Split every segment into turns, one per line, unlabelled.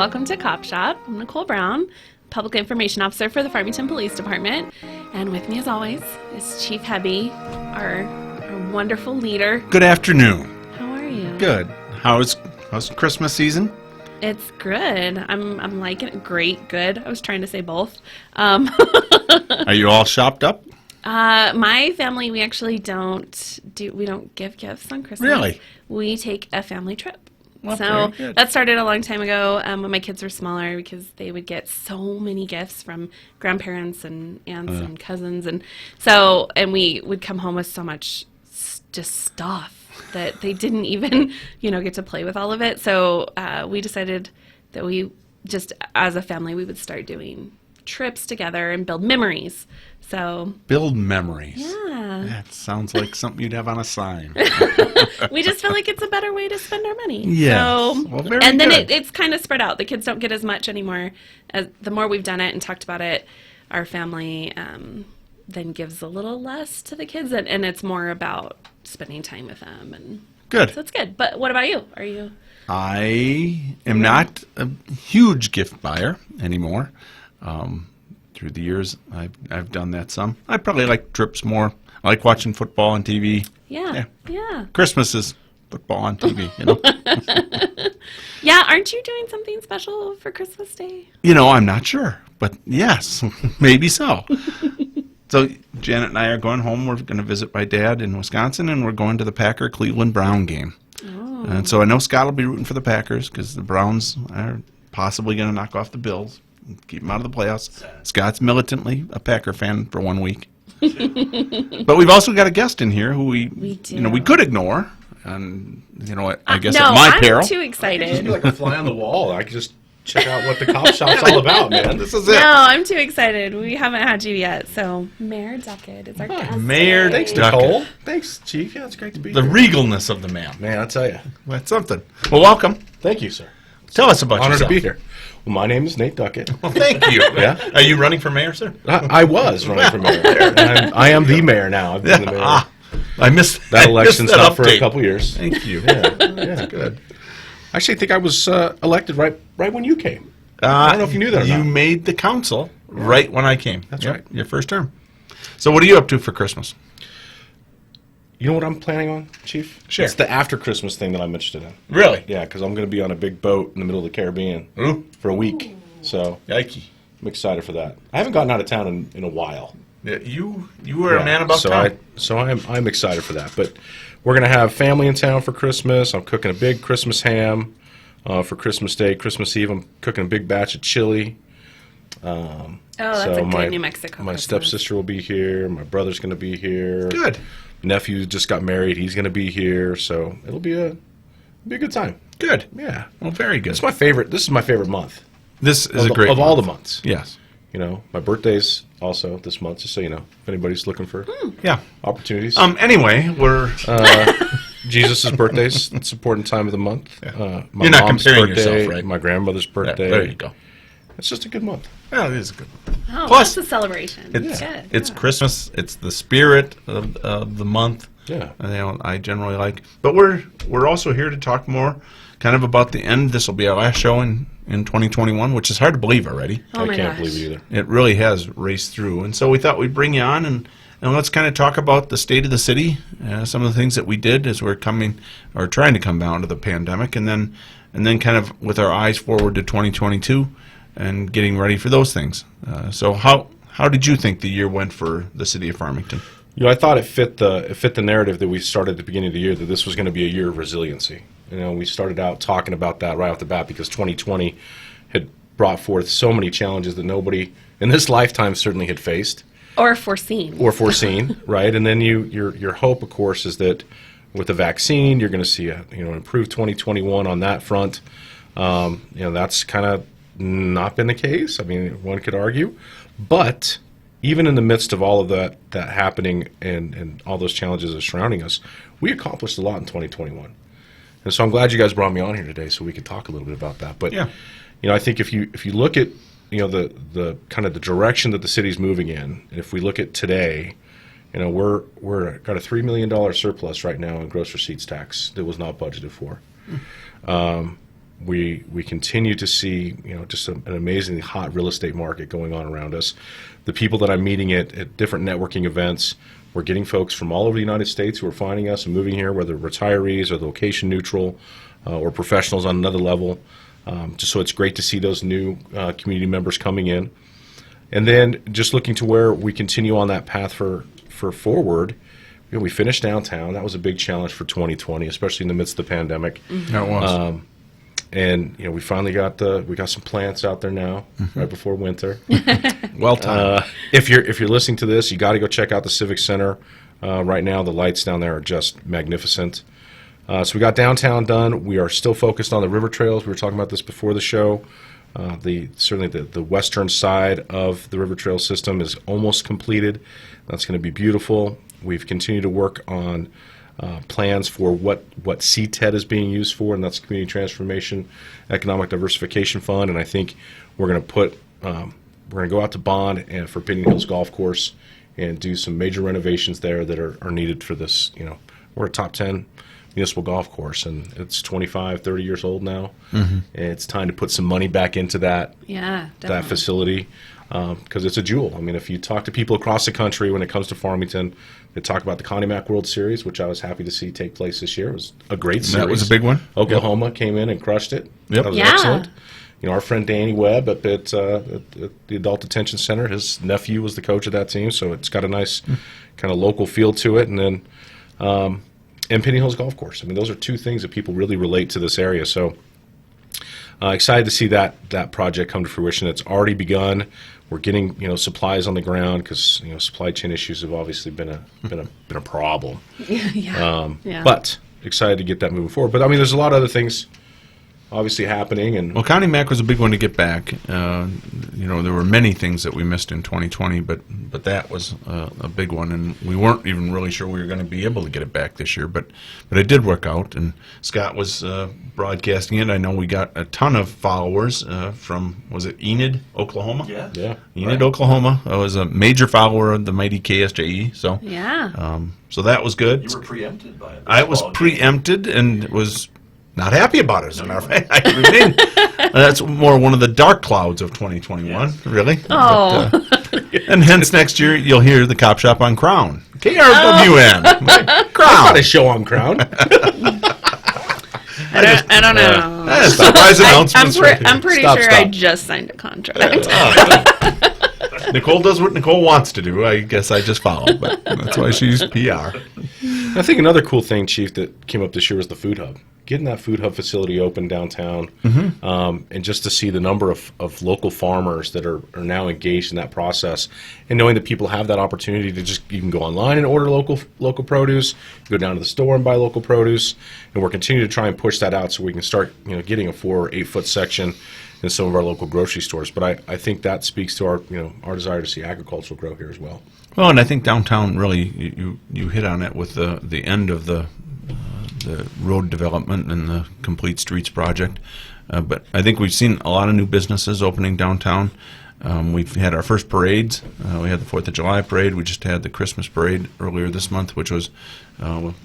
welcome to CopShop. I'm Nicole Brown, Public Information Officer for the Farmington Police Department. And with me, as always, is Chief Hebbe, our wonderful leader.
Good afternoon.
How are you?
Good. How's Christmas season?
It's good. I'm liking it. Great, good. I was trying to say both.
Are you all shopped up?
My family, we actually we don't give gifts on Christmas.
Really?
We take a family trip.
Well,
So
very good.
that started a long time ago when my kids were smaller, because they would get so many gifts from grandparents and aunts and cousins. And we would come home with so much just stuff that they didn't even, get to play with all of it. So we decided that we just, as a family, we would start doing trips together and build memories. So
Build memories.
yeah,
That sounds like something you'd have on a sign.
we just feel like it's a better way to spend our money.
Yes.
So,
Well, very
and then
good.
it's kind of spread out. The kids don't get as much anymore. The more we've done it and talked about it, our family then gives a little less to the kids, and it's more about spending time with them. And
Good.
so it's good. But what about you? Are you?
I am not a huge gift buyer anymore. Through the years, I've done that some. I probably like trips more. I like watching football on TV.
Yeah.
Christmas is football on TV, you know.
Yeah, aren't you doing something special for Christmas Day?
I'm not sure, but yes, maybe so. So Janet and I are going home. We're going to visit my dad in Wisconsin, and we're going to the Packer-Cleveland Brown game.
Oh.
And so I know Scott will be rooting for the Packers because the Browns are possibly going to knock off the Bills, keep them out of the playoffs. Scott's militantly a Packer fan for 1 week. But we've also got a guest in here who we could ignore, and I guess
no,
at my peril.
I'm too excited.
Just be like a fly on the wall. I could just check out what the cop shop's all about, man.
This is it.
No, I'm too excited. We haven't had you yet. So Mayor Duckett is our guest.
Mayor
today.
Thanks,
Duckett.
Nicole. Thanks, Chief. Yeah, it's great to be
The
here.
regalness of the man.
Man, I tell you.
That's something. Well, welcome.
Thank you, sir.
Tell us about
Honored
yourself.
to be here. Well, my name is Nate Duckett.
Well, thank you.
Yeah.
Are you running for mayor, sir?
I was running for mayor. And I am the mayor now. I've been the mayor.
I missed
That
I
election's
missed that
up for a
update.
couple years.
Thank you.
Yeah, good. Actually, I think I was elected right when you came. I don't know if you knew that or
You
not.
made the council right when I came.
That's
Yep,
right.
Your first term. So what are you up to for Christmas?
You know what I'm planning on, Chief?
Sure.
It's the after Christmas thing that I'm interested in.
Really?
Yeah, because I'm going to be on a big boat in the middle of the Caribbean
Ooh.
for a week. So
Yikey.
I'm excited for that. I haven't gotten out of town in a while.
Yeah, you were a man about town.
I'm excited for that. But we're gonna have family in town for Christmas. I'm cooking a big Christmas ham for Christmas Day, Christmas Eve. I'm cooking a big batch of chili.
Oh, that's a good New Mexico
My
Christmas.
stepsister will be here. My brother's gonna be here.
Good.
Nephew just got married. He's gonna be here. So it'll be a good time.
Good.
Yeah.
Well, very good.
It's my favorite. This is my favorite month
This is a great
of all the
month.
months.
Yes.
My birthday's also this month. Just so you know, if anybody's looking for
Yeah.
opportunities.
Anyway, we're
Jesus' birthday's it's an important time of the month. My
You're not
mom's
comparing
birthday,
yourself, right?
My grandmother's
yeah,
birthday.
there you go.
It's just a good month.
Well, it is good.
Oh,
Plus,
that's a celebration.
It's
Good.
it's Christmas. It's the spirit of the month.
Yeah.
I generally like. But we're also here to talk more, kind of about the end. This will be our last show in 2021, which is hard to believe already.
Oh
I
my
can't
gosh.
believe it either.
It really has raced through, and so we thought we'd bring you on and let's kind of talk about the state of the city, some of the things that we did as we're coming or trying to come out of the pandemic, and then kind of with our eyes forward to 2022 and getting ready for those things. So how did you think the year went for the city of Farmington?
I thought it fit the narrative that we started at the beginning of the year, that this was going to be a year of resiliency. We started out talking about that right off the bat because 2020 had brought forth so many challenges that nobody in this lifetime certainly had faced
Or foreseen.
right? And then your hope, of course, is that with the vaccine, you're going to see an improved 2021 on that front. That's kind of not been the case. I mean, one could argue, but even in the midst of all of that happening and all those challenges that are surrounding us, we accomplished a lot in 2021. And so I'm glad you guys brought me on here today so we could talk a little bit about that. But
Yeah.
I think if you look at the kind of the direction that the city's moving in, and if we look at today, we're got a $3 million surplus right now in gross receipts tax that was not budgeted for. We continue to see, just an amazingly hot real estate market going on around us. The people that I'm meeting at different networking events, we're getting folks from all over the United States who are finding us and moving here, whether retirees or location neutral or professionals on another level. Just so it's great to see those new community members coming in. And then just looking to where we continue on that path for forward. We finished downtown. That was a big challenge for 2020, especially in the midst of the pandemic.
That was.
And we finally got some plants out there now, right before winter.
Well timed.
If you're listening to this, you got to go check out the Civic Center. Right now, the lights down there are just magnificent. So we got downtown done. We are still focused on the river trails. We were talking about this before the show. Certainly the western side of the river trail system is almost completed. That's going to be beautiful. We've continued to work on plans for what CTED is being used for, and that's Community Transformation Economic Diversification Fund. And I think we're going to go out to bond and for Pinyon Hills Golf Course and do some major renovations there that are needed for this. We're a top 10 municipal golf course, and it's 25, 30 years old now. And it's time to put some money back into that facility because it's a jewel. I mean, if you talk to people across the country when it comes to Farmington, they talk about the Connie Mack World Series, which I was happy to see take place this year. It was a great series.
That was a big one.
Oklahoma came in and crushed it.
Yep.
That was excellent. Our friend Danny Webb up at the Adult Detention Center, his nephew was the coach of that team, so it's got a nice kind of local feel to it. And then and Pinyon Hills Golf Course. I mean, those are two things that people really relate to this area. So excited to see that project come to fruition. It's already begun. We're getting supplies on the ground because supply chain issues have obviously been a problem. But excited to get that moving forward. But I mean, there's a lot of other things obviously happening. And
well, Connie Mack was a big one to get back. There were many things that we missed in 2020, but that was a big one, and we weren't even really sure we were going to be able to get it back this year. But it did work out, and Scott was broadcasting it. I know we got a ton of followers from, was it Enid, Oklahoma?
Yeah.
Enid,
Right.
Oklahoma. I was a major follower of the mighty KSJE. So so that was good.
You were preempted by it.
I was preempted and was not happy about it, as a matter of fact. I remain. That's more one of the dark clouds of 2021, really.
Oh.
And hence next year you'll hear the CopShop on Crown. KRWN.
Crown. Not a show on Crown.
I don't know.
Surprise announcements.
I'm pretty
Stop.
I just signed a contract.
Nicole does what Nicole wants to do. I guess I just follow, but that's why she's PR.
I think another cool thing, Chief, that came up this year was the food hub. Getting that food hub facility open downtown, and just to see the number of local farmers that are now engaged in that process, and knowing that people have that opportunity to you can go online and order local produce, go down to the store and buy local produce, and we're continuing to try and push that out so we can start getting a 4 or 8 foot section in some of our local grocery stores. But I think that speaks to our desire to see agricultural grow here as well.
Well, and I think downtown really you hit on it with the end of the road development and the Complete Streets project. But I think we've seen a lot of new businesses opening downtown. We've had our first parades. We had the 4th of July parade. We just had the Christmas parade earlier this month, which was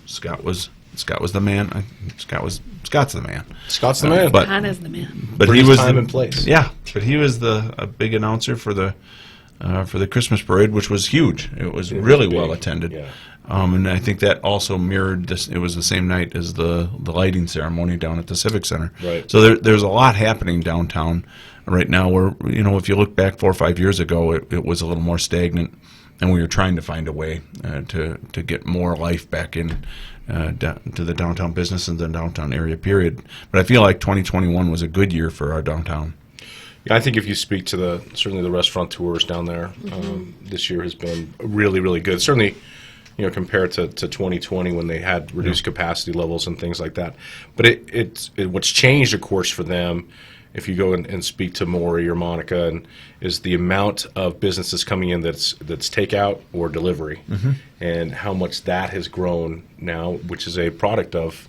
Scott was the man. Scott's the man.
Scott's the man.
But
Scott is the man.
but he was
time and place.
Yeah, but he was a big announcer for the Christmas parade, which was huge. It was really
big.
well attended.
Yeah.
And I think that also mirrored this. It was the same night as the lighting ceremony down at the Civic Center.
Right.
So there's a lot happening downtown right now. Where if you look back 4 or 5 years ago, it was a little more stagnant, and we were trying to find a way to get more life back in to the downtown business and the downtown area. Period. But I feel like 2021 was a good year for our downtown.
Yeah, I think if you speak to certainly the restaurant tours down there, this year has been really, really good. Certainly, compared to 2020 when they had reduced capacity levels and things like that. But what's changed, of course, for them, if you go and speak to Maury or Monica, is the amount of businesses coming in that's takeout or delivery, and how much that has grown now, which is a product of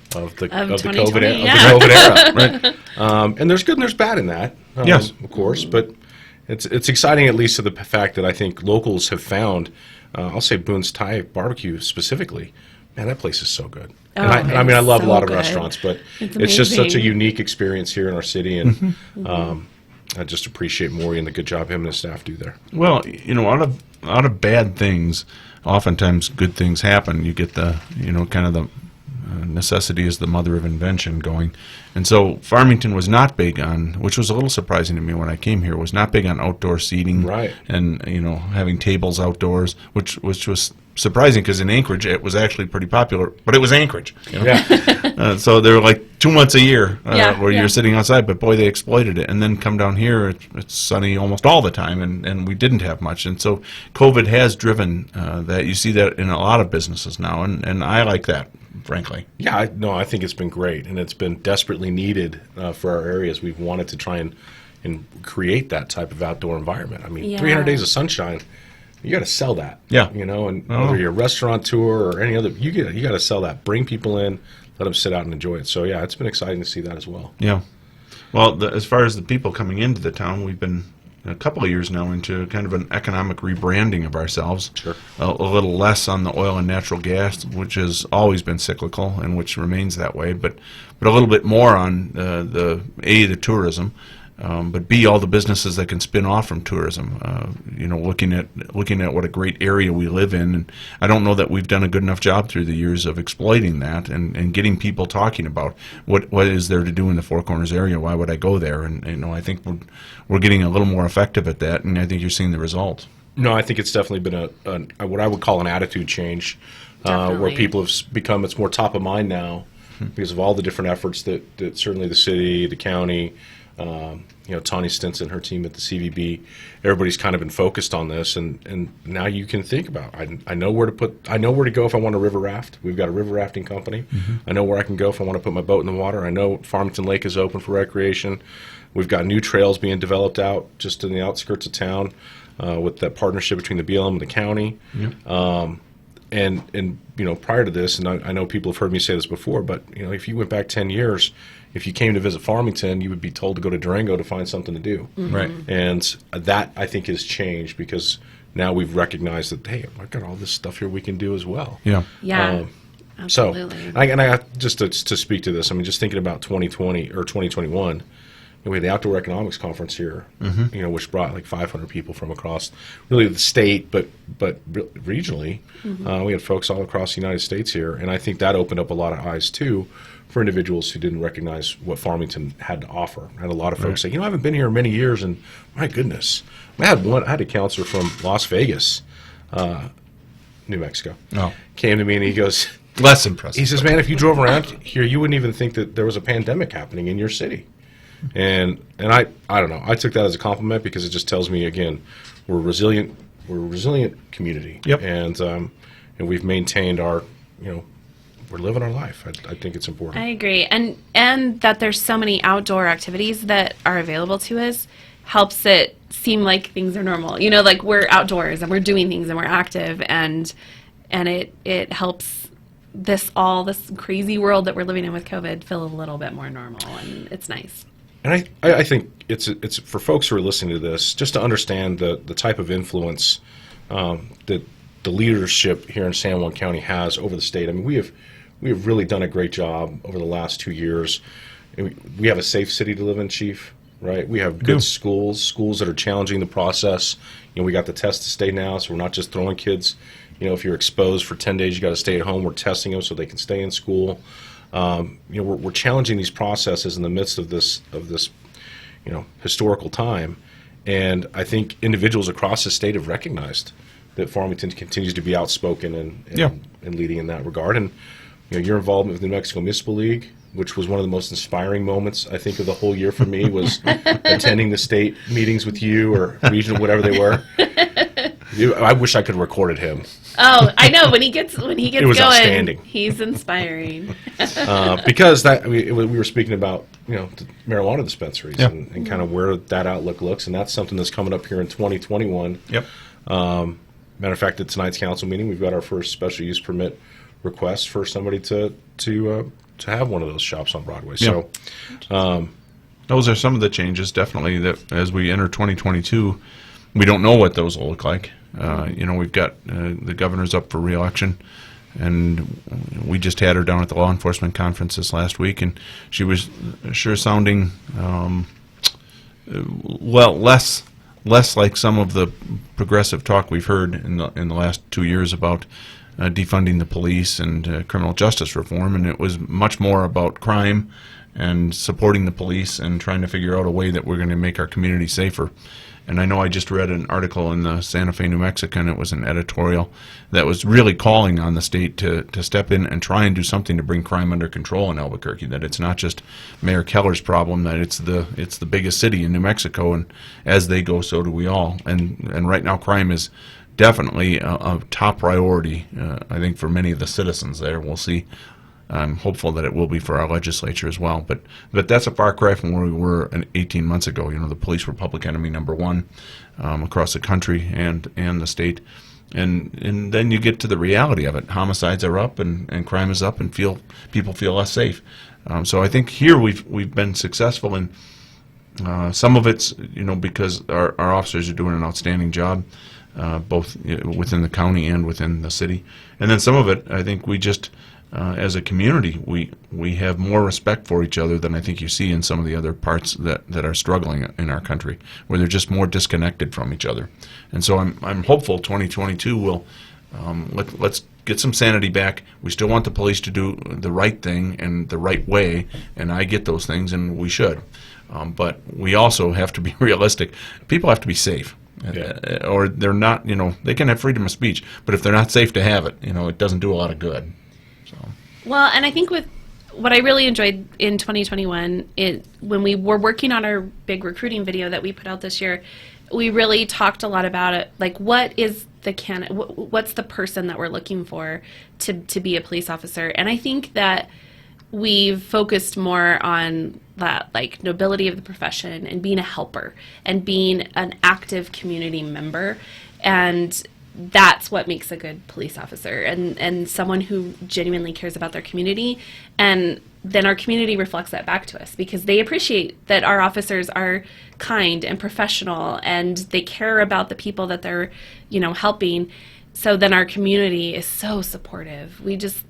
the COVID era. Right. And there's good and there's bad in that.
Yes,
of course, but it's exciting, at least to the fact that I think locals have found. I'll say Boone's Thai Barbecue specifically man, that place is so good.
Oh,
And I mean, I love a
so
lot of
good.
restaurants, but
It's
it's just such a
amazing.
unique experience here in our city, and I just appreciate Maury and the good job him and his staff do there.
Well, out of bad things, oftentimes good things happen. You get the kind of the necessity is the mother of invention going, and so Farmington was not big on, which was a little surprising to me when I came here, was not big on outdoor seating,
Right.
And having tables outdoors, which was surprising because in Anchorage it was actually pretty popular, but it was Anchorage.
Yeah,
So there were like 2 months a year where
Yeah.
you're sitting outside, but boy, they exploited it. And then come down here, it's sunny almost all the time, and we didn't have much. And so COVID has driven that. You see that in a lot of businesses now, and I like that, frankly.
yeah. I think it's been great, and it's been desperately needed for our areas. We've wanted to try and create that type of outdoor environment. I mean,
Yeah.
300 days of sunshine. You got to sell that,
Yeah.
and
Oh.
whether you're a restaurateur or any other, you got to sell that. Bring people in, let them sit out and enjoy it. So yeah, it's been exciting to see that as well.
Yeah. Well, as far as the people coming into the town, we've been a couple of years now into kind of an economic rebranding of ourselves.
Sure.
A little less on the oil and natural gas, which has always been cyclical and which remains that way, but a little bit more on the tourism. But B, all the businesses that can spin off from tourism. Looking at what a great area we live in, and I don't know that we've done a good enough job through the years of exploiting that and getting people talking about what is there to do in the Four Corners area. Why would I go there? And I think we're getting a little more effective at that, and I think you're seeing the results.
No, I think it's definitely been a what I would call an attitude change, where
Definitely.
people have become. It's more top of mind now because of all the different efforts that certainly the city, the county. Tawny Stinson, her team at the CVB, everybody's kind of been focused on this, and now you can think about. I know where to go if I want a river raft. We've got a river rafting company. I know where I can go if I want to put my boat in the water. I know Farmington Lake is open for recreation. We've got new trails being developed out just in the outskirts of town with that partnership between the BLM and the county. And prior to this, and I know people have heard me say this before, but if you went back 10 years, if you came to visit Farmington, you would be told to go to Durango to find something to do.
Right.
And that, I think, has changed because now we've recognized that, hey, I've got all this stuff here we can do as well.
Yeah.
Yeah.
So,
Absolutely.
I just to speak to this, I mean, just thinking about 2020 or 2021, we had the Outdoor Economics Conference here, which brought like 500 people from across really the state, but regionally. We had folks all across the United States here, and I think that opened up a lot of eyes too for individuals who didn't recognize what Farmington had to offer. I had a lot of folks say, I haven't been here in many years, and my goodness. I had a counselor from Las Vegas, New Mexico, came to me and he goes,
Less impressive.
he says, man, if you drove around here, you wouldn't even think that there was a pandemic happening in your city. And I don't know. I took that as a compliment because it just tells me, again, we're a resilient community.
Yep.
And we've maintained our, we're living our life. I think it's important.
I agree, and that there's so many outdoor activities that are available to us helps it seem like things are normal. Like we're outdoors and we're doing things and we're active, and it helps this crazy world that we're living in with COVID feel a little bit more normal, and it's nice.
And I think it's for folks who are listening to this, just to understand the type of influence that the leadership here in San Juan County has over the state. I mean, we have really done a great job over the last 2 years. We have a safe city to live in, Chief, right? We have good schools that are challenging the process. We got the test to stay now, so we're not just throwing kids. If you're exposed for 10 days, you got to stay at home. We're testing them so they can stay in school. We're challenging these processes in the midst of this historical time, and I think individuals across the state have recognized that Farmington continues to be outspoken and leading in that regard. And your involvement with the New Mexico Municipal League, which was one of the most inspiring moments I think of the whole year for me, was attending the state meetings with you or regional, whatever they were. I wish I could have recorded him.
Oh, I know when he gets
It was
going,
outstanding.
he's inspiring.
Because we were speaking about the marijuana dispensaries and kind of where that outlook looks, and that's something that's coming up here in 2021.
Yep.
Matter of fact, at tonight's council meeting, we've got our first special use permit request for somebody to have one of those shops on Broadway.
Yeah.
So
Those are some of the changes, definitely, that as we enter 2022, we don't know what those will look like. We've got the governor's up for re-election. and we just had her down at the law enforcement conference this last week, and she was sure sounding less like some of the progressive talk we've heard in the last 2 years about defunding the police and criminal justice reform, and it was much more about crime and supporting the police and trying to figure out a way that we're going to make our community safer. And I know I just read an article in the Santa Fe New Mexican, it was an editorial, that was really calling on the state to step in and try and do something to bring crime under control in Albuquerque, that it's not just Mayor Keller's problem, that it's the biggest city in New Mexico, and as they go, so do we all. And right now crime is definitely a top priority, I think, for many of the citizens there. We'll see. I'm hopeful that it will be for our legislature as well. But that's a far cry from where we were 18 months ago. You know, the police were public enemy number one across the country and the state. And then you get to the reality of it. Homicides are up and crime is up, and people feel less safe. So I think here we've been successful in some of it's, you know, because our officers are doing an outstanding job, both within the county and within the city. And then some of it, I think we just, as a community, we have more respect for each other than I think you see in some of the other parts that are struggling in our country, where they're just more disconnected from each other. And so I'm hopeful 2022 will, let's get some sanity back. We still want the police to do the right thing and the right way, and I get those things, and we should. But we also have to be realistic. People have to be safe.
Yeah.
Or they're not, you know, they can have freedom of speech, but if they're not safe to have it, you know, it doesn't do a lot of good. So.
Well, and I think with what I really enjoyed in 2021, when we were working on our big recruiting video that we put out this year, we really talked a lot about it. Like, what is what's the person that we're looking for to be a police officer? And I think that we've focused more on that, like, nobility of the profession and being a helper and being an active community member. And that's what makes a good police officer, and someone who genuinely cares about their community. And then our community reflects that back to us, because they appreciate that our officers are kind and professional, and they care about the people that they're, you know, helping. So then our community is so supportive. We just,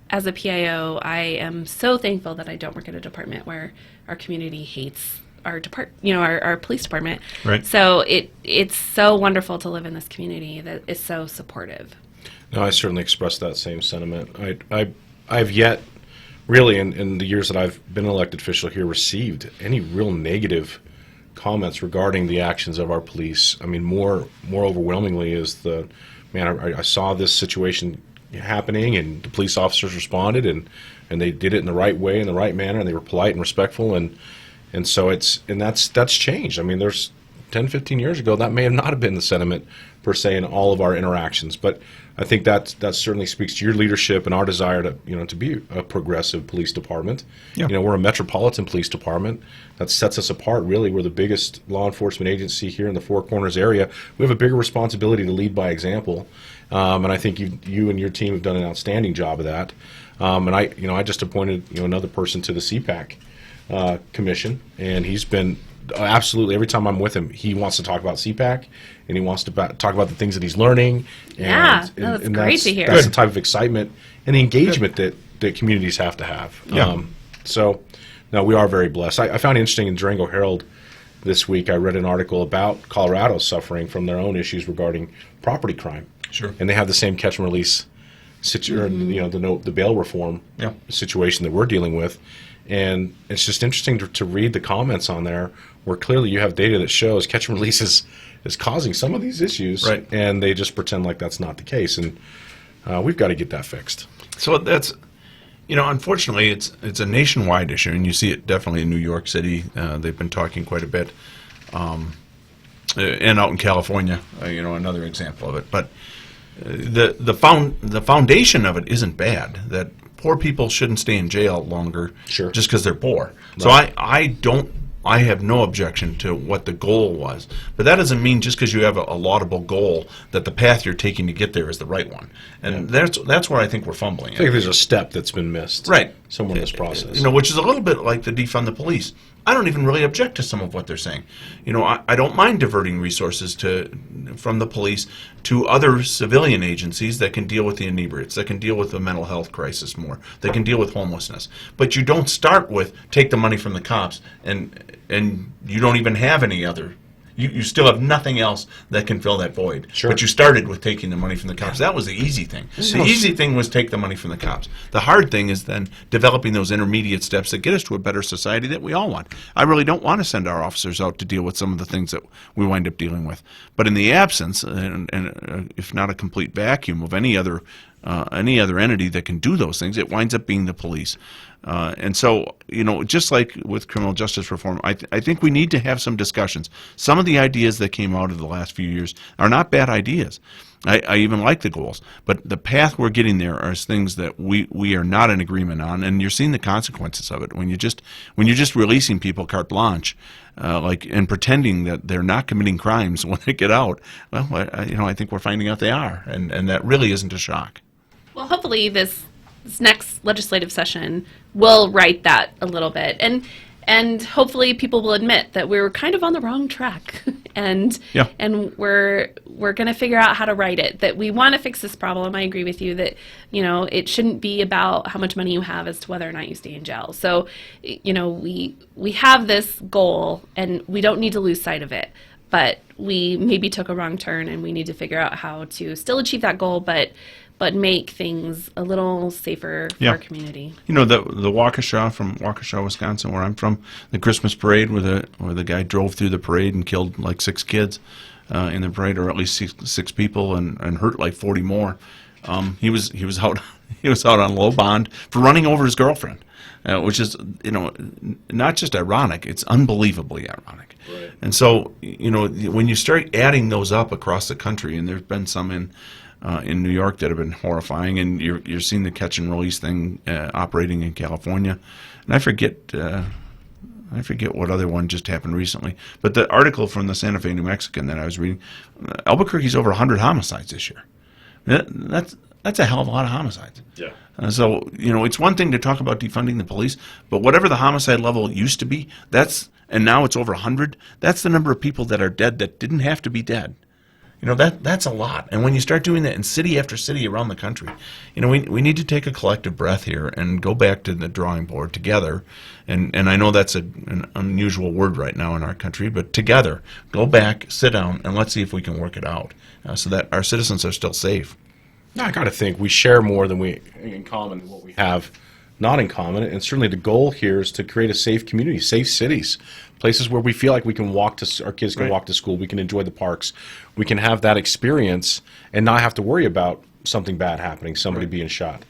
as a PIO, I am so thankful that I don't work at a department where our community hates our our police department.
Right.
So it's so wonderful to live in this community that is so supportive.
No, I certainly express that same sentiment. I've yet, really, in the years that I've been an elected official here, received any real negative comments regarding the actions of our police. I mean, more overwhelmingly is I saw this situation happening, and the police officers responded, and they did it in the right way, in the right manner, and they were polite and respectful, and so that's changed. I mean, there's 10, 15 years ago, that may have not have been the sentiment per se in all of our interactions, but I think that certainly speaks to your leadership and our desire to be a progressive police department.
Yeah.
You know, we're a metropolitan police department. That sets us apart, really. We're the biggest law enforcement agency here in the Four Corners area. We have a bigger responsibility to lead by example, and I think you and your team have done an outstanding job of that. And I just appointed another person to the CPAC commission, and he's been absolutely, every time I'm with him, he wants to talk about CPAC, and he wants to talk about the things that he's learning.
That's great to hear.
That's the type of excitement and the engagement that communities have to have.
Yeah.
So, no, we are very blessed. I found it interesting in Durango Herald this week, I read an article about Colorado suffering from their own issues regarding property crime.
Sure.
And they have the same catch and release the bail reform situation that we're dealing with. And it's just interesting to read the comments on there, where clearly you have data that shows catch and release is causing some of these issues,
right,
and they just pretend like that's not the case. And we've got to get that fixed.
So that's, unfortunately, it's a nationwide issue, and you see it definitely in New York City. They've been talking quite a bit, and out in California, another example of it. But the foundation of it isn't bad. That poor people shouldn't stay in jail longer,
sure,
just because they're poor.
Right.
So I have no objection to what the goal was, but that doesn't mean just because you have a laudable goal that the path you're taking to get there is the right one. And that's where I think we're fumbling.
I think there's a step that's been missed.
Right.
somewhere in this process.
Which is a little bit like the defund the police. I don't even really object to some of what they're saying. I don't mind diverting resources from the police to other civilian agencies that can deal with the inebriates, that can deal with the mental health crisis more, that can deal with homelessness. But you don't start with take the money from the cops and you don't even have any other. You still have nothing else that can fill that void.
Sure.
But you started with taking the money from the cops. That was the easy thing. The easy thing was take the money from the cops. The hard thing is then developing those intermediate steps that get us to a better society that we all want. I really don't want to send our officers out to deal with some of the things that we wind up dealing with. But in the absence, and if not a complete vacuum of any other entity that can do those things, it winds up being the police. And so, just like with criminal justice reform, I think we need to have some discussions. Some of the ideas that came out of the last few years are not bad ideas. I even like the goals, but the path we're getting there are things that we are not in agreement on, and you're seeing the consequences of it when you're just releasing people carte blanche, and pretending that they're not committing crimes when they get out. Well, I think we're finding out they are, and that really isn't a shock.
Well, hopefully this next legislative session will right that a little bit, and hopefully people will admit that we were kind of on the wrong track, and we're going to figure out how to right it. That we want to fix this problem. I agree with you that it shouldn't be about how much money you have as to whether or not you stay in jail. So we have this goal, and we don't need to lose sight of it. But we maybe took a wrong turn, and we need to figure out how to still achieve that goal, but make things a little safer for our community.
The Waukesha from Waukesha, Wisconsin, where I'm from, the Christmas parade where the guy drove through the parade and killed like 6 kids in the parade, or at least six people, and hurt like 40 more. He was out on low bond for running over his girlfriend, which is not just ironic, it's unbelievably ironic.
Right.
And so when you start adding those up across the country, and there's been some in New York that have been horrifying, and you're seeing the catch and release thing operating in California, and I forget what other one just happened recently. But the article from the Santa Fe New Mexican that I was reading, Albuquerque's over 100 homicides this year. That's a hell of a lot of homicides.
Yeah.
So it's one thing to talk about defunding the police, but whatever the homicide level used to be, and now it's over 100. That's the number of people that are dead that didn't have to be dead. That's a lot. And when you start doing that in city after city around the country, we need to take a collective breath here and go back to the drawing board together. And I know that's an unusual word right now in our country, but together, go back, sit down, and let's see if we can work it out so that our citizens are still safe.
I got to think we share more than we in common what we have not in common, and certainly the goal here is to create a safe community, safe cities, places where we feel like we can our kids can walk to school, we can enjoy the parks, we can have that experience and not have to worry about something bad happening, somebody being shot.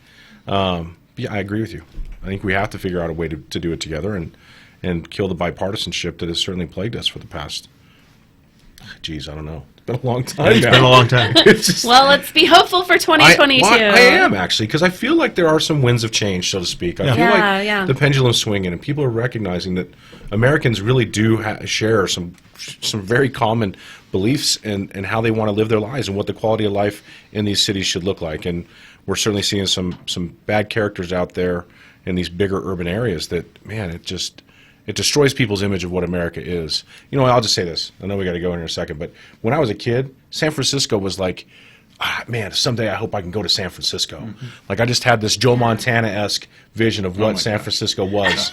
I agree with you. I think we have to figure out a way to do it together and kill the bipartisanship that has certainly plagued us for the past, I don't know. It's been a long time.
It's been a long time.
Well, let's be hopeful for 2022.
I am, actually, because I feel like there are some winds of change, so to speak. I feel like the pendulum's swinging, and people are recognizing that Americans really do share some very common beliefs and how they want to live their lives and what the quality of life in these cities should look like. And we're certainly seeing some bad characters out there in these bigger urban areas that, man, it destroys people's image of what America is. I'll just say this. I know we got to go in here in a second, but when I was a kid, San Francisco was like, man, someday I hope I can go to San Francisco. Mm-hmm. Like I just had this Joe Montana-esque vision of what San Francisco was.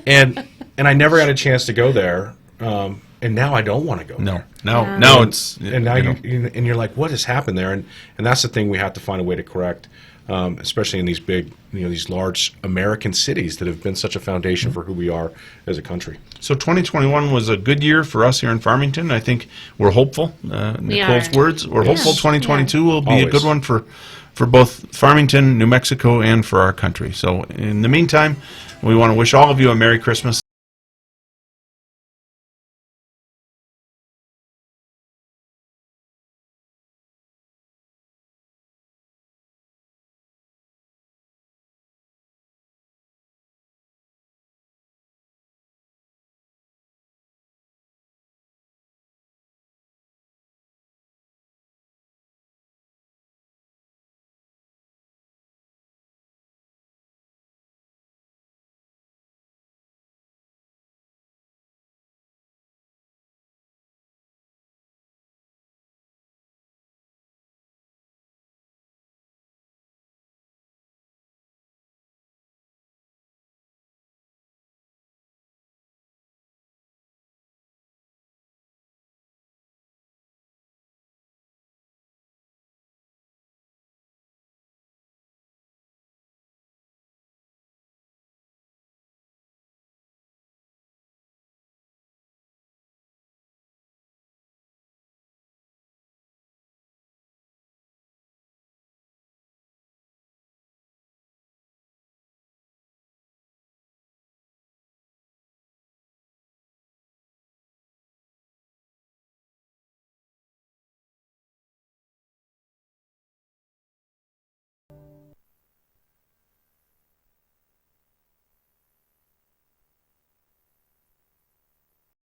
and I never got a chance to go there. And now I don't want to go there.
No, it's...
And now you're like, what has happened there? And that's the thing we have to find a way to correct. Especially in these big, these large American cities that have been such a foundation for who we are as a country.
So 2021 was a good year for us here in Farmington. I think we're hopeful. Nicole's words, we're hopeful 2022 will be a good one for both Farmington, New Mexico, and for our country. So in the meantime, we want to wish all of you a Merry Christmas.